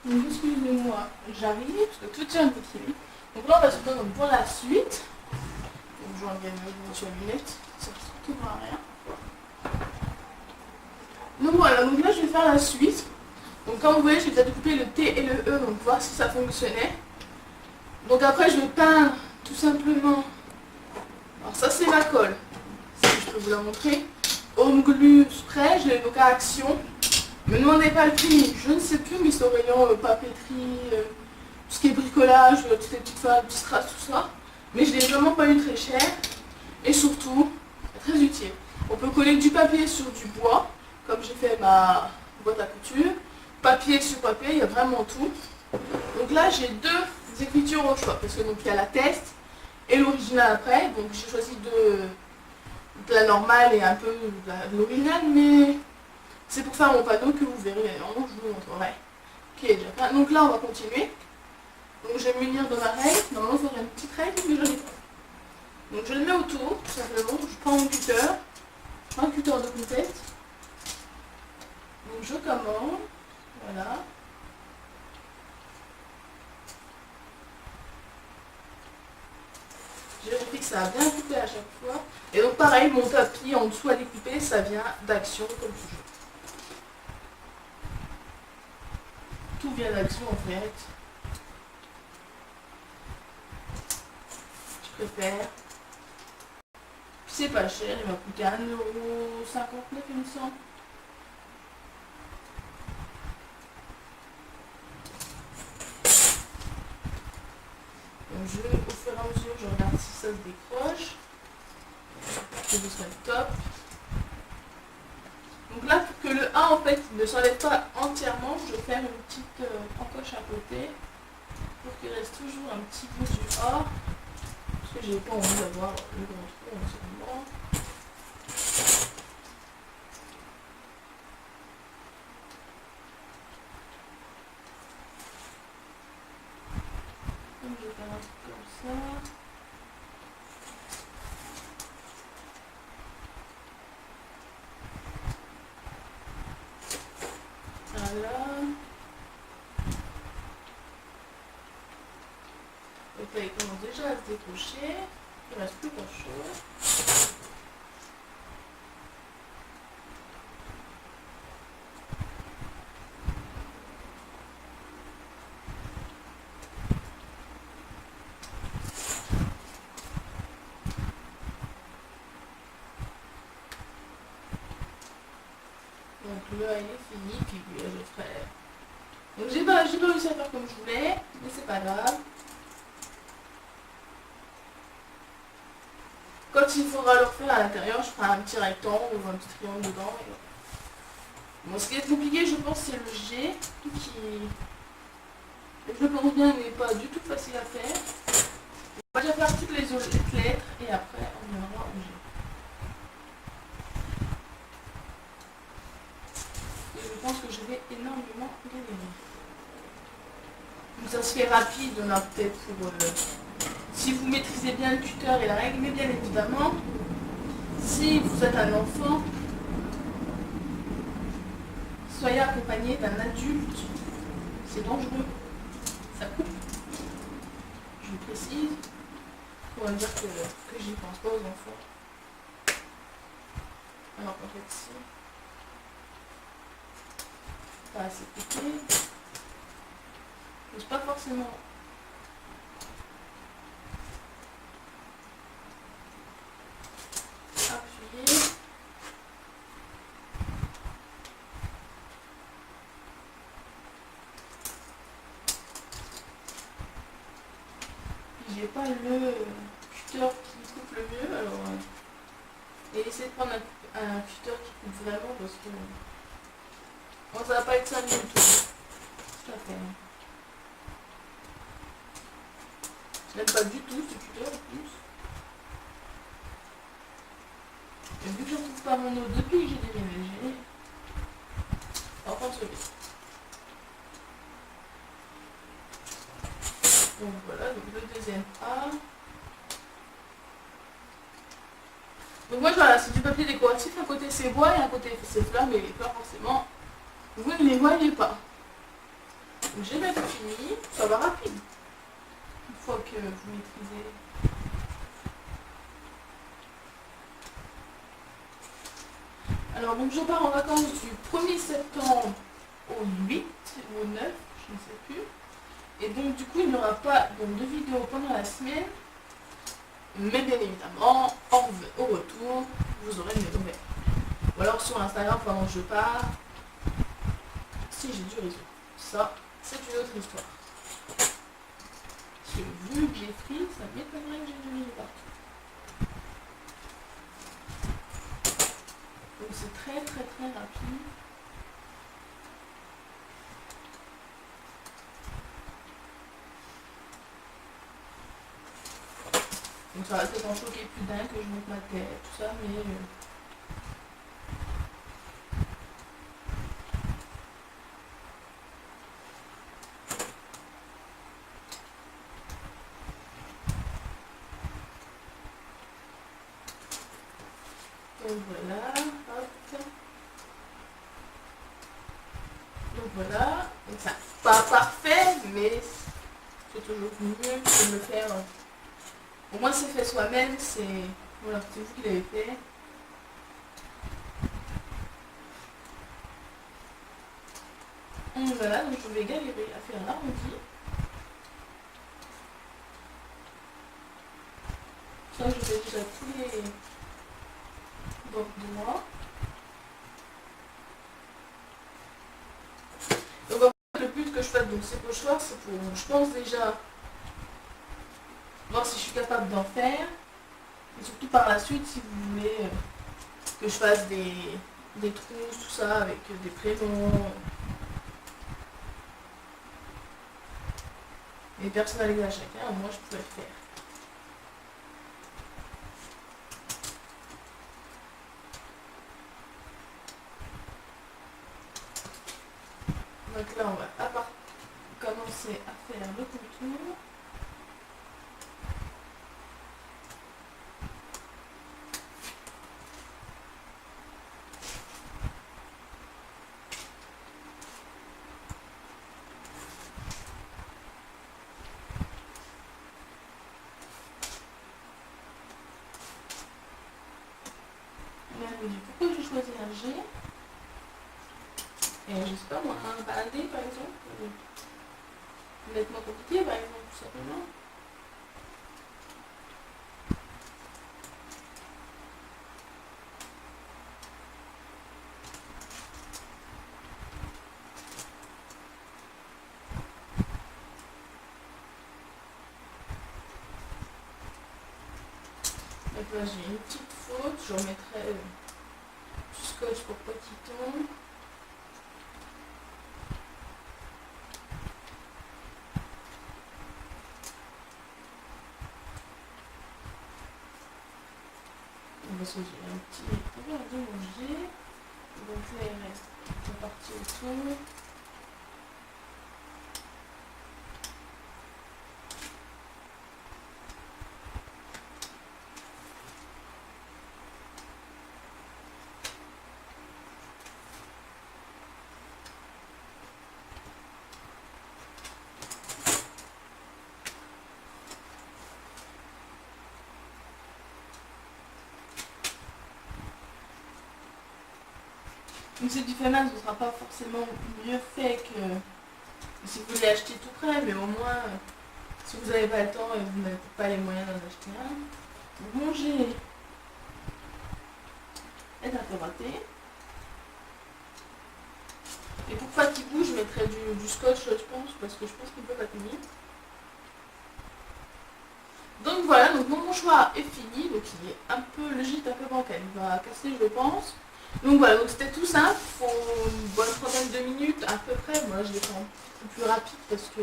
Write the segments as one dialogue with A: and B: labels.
A: Donc excusez-moi, j'arrive, parce que tout tient un peu crié. Donc là on va se retrouver pour la suite. Donc je regarde sur les lunettes, ça ne surtout à rien. Donc voilà, donc là je vais faire la suite. Donc comme vous voyez, j'ai déjà découpé le T et le E, donc voir si ça fonctionnait. Donc après je vais peindre tout simplement. Alors ça c'est ma colle, si je peux vous la montrer. Home Glue Spray, je l'ai donc à Action. Me demandez pas le prix, je ne sais plus, mais c'est au rayon papeterie, tout ce qui est bricolage, toutes les petites feuilles, petites strass, tout ça. Mais je l'ai vraiment pas eu très cher. Et surtout, très utile. On peut coller du papier sur du bois, comme j'ai fait ma boîte à couture. Papier sur papier, il y a vraiment tout. Donc là, j'ai deux écritures au choix, parce que donc il y a la test et l'original après. Donc j'ai choisi de la normale et un peu de l'original, mais c'est pour faire mon panneau que vous verrez. Normalement, je vous montrerai. Qui est déjà prêt. Donc là, on va continuer. Donc je vais me munir de ma règle. Normalement, il faudrait une petite règle, mais je n'en ai pas. Donc je le mets autour, tout simplement. Je prends mon cutter. Je prends un cutter de compète. Donc je commence. Voilà. Je vérifie que ça a bien coupé à chaque fois. Et donc pareil, mon tapis en dessous à découper, ça vient d'Action comme toujours. Tout vient d'Action en fait. Je préfère. C'est pas cher, il m'a coûté 1,59 € il me semble. Donc au fur et à mesure, je regarde si ça se décroche. Que ce soit top. Donc là, pour que le A en fait ne s'enlève pas entièrement, je vais faire une petite encoche à côté pour qu'il reste toujours un petit bout du A. Parce que j'ai pas envie d'avoir le grand trou en ce moment. Donc je vais faire un truc comme ça. Voilà. Donc là, il commence déjà à se décrocher. Il ne reste plus grand chose. Donc là, il est fini, puis je ferai. Donc j'ai pas réussi à faire comme je voulais, mais c'est pas grave. Quand il faudra le refaire à l'intérieur, je ferai un petit rectangle ou un petit triangle dedans. Et voilà. Bon, ce qui est compliqué, je pense, c'est le G, qui, je pense bien, n'est pas du tout facile à faire. On va déjà faire toutes les autres lettres et après on verra au G. Et je pense que je vais énormément galérer. Donc ça se fait rapide, on a peut-être pour... si vous maîtrisez bien le tuteur et la règle, mais bien évidemment, si vous êtes un enfant, soyez accompagné d'un adulte. C'est dangereux. Ça coupe. Je vous précise. On va dire que j'y pense pas aux enfants. Alors qu'en fait, si. Pas assez coupé. Mais c'est pas forcément. Appuyer. J'ai pas le cutter qui coupe le mieux, alors et essayez de prendre un cutter qui coupe vraiment parce que bon, ça va pas être 5 minutes tout à fait. Je n'aime pas du tout ce cutter en plus. Et vu que je ne trouve pas mon eau depuis que j'ai déménagé, enfin celui. Donc voilà, donc le deuxième A. Donc moi voilà, c'est du papier décoratif, un côté c'est bois et un côté c'est fleurs, mais les fleurs forcément, vous ne les voyez pas. Donc j'ai bientôt fini, ça va rapide. Une fois que vous maîtrisez. Alors donc je pars en vacances du 1er septembre au 8 ou au 9, je ne sais plus. Et donc du coup il n'y aura pas donc, de vidéos pendant la semaine. Mais bien évidemment, au retour, vous aurez mes nouvelles. Ou alors sur Instagram pendant que je pars, si j'ai du réseau. Ça, c'est une autre histoire. Parce que vu que j'ai pris, ça m'étonnerait que j'ai du réseau partout. Donc c'est très rapide. Donc ça va peut-être en choquer plus d'un que je monte ma tête, tout ça, mais... Donc voilà, hop. Donc voilà, donc ça pas parfait, mais c'est toujours mieux que de le faire. Au moins c'est fait soi-même, c'est voilà, c'est vous qui l'avez fait. Donc voilà, donc je vais galérer à faire l'arrondi. Ça je fais déjà tous les bords de moi. Donc en fait le but que je fasse donc ces pochoirs, c'est pour, je pense déjà voir si je suis capable d'en faire. Et surtout par la suite, si vous voulez que je fasse des trousses, tout ça, avec des prénoms. Et personnalisé à chacun, moi je pourrais le faire. Donc là, on va commencer à faire le contour. Pourquoi j'ai choisi un G? Et je sais pas moi, un bandé par exemple, nettement compliqué par exemple, tout simplement. Donc là j'ai une petite faute, je remettrai du scotch pour pas qu'il tombe. Parce que j'ai un petit peu endommagé. Donc là il reste la partie autour. Donc c'est du fait main, ce ne sera pas forcément mieux fait que si vous voulez acheter tout prêt, mais au moins, si vous n'avez pas le temps et vous n'avez pas les moyens d'en acheter un, mon G est un peu raté. Et pour pas qu'il bouge, je mettrai du scotch, je pense, parce que je pense qu'il peut pas tenir. Donc voilà, donc mon mouchoir est fini, donc il est un peu, le gîte un peu bancal, il va casser je pense. Donc voilà, donc c'était tout simple, il faut une bonne trentaine de minutes à peu près. Moi je l'ai fait un peu plus rapide parce que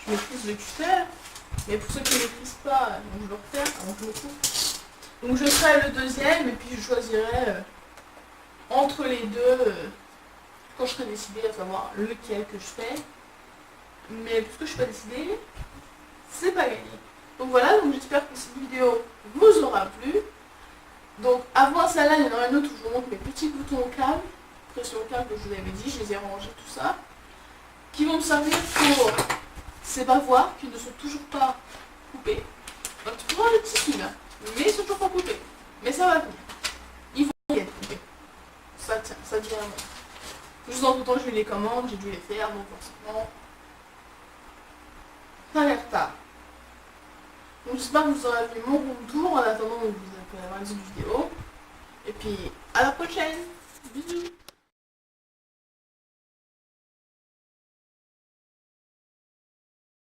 A: je maîtrise le cutter. Mais pour ceux qui ne maîtrisent pas, donc je le refais avant que je le coupe. Donc je ferai le deuxième et puis je choisirai entre les deux quand je serai décidée à savoir lequel que je fais. Mais puisque je ne suis pas décidée, c'est pas gagné. Donc voilà, donc j'espère que cette vidéo vous aura plu. Donc avant celle-là, il y en aura une autre où je vous montre mes petits boutons au câble, pression au câble que je vous avais dit, je les ai rangés, tout ça. qui vont me servir pour ces bavoirs qui ne sont toujours pas coupés. Donc tu peux voir les tissus là, mais ils sont toujours pas coupés. Mais ça va venir. Ils vont y être coupés. Ça tient, ça vient. Juste en tout temps, j'ai eu les commandes, j'ai dû les faire, donc forcément, ça n'arrête pas. Donc j'espère que vous aurez vu mon room tour en attendant que vous allez voir les autres vidéos. Et puis à la prochaine. Bisous.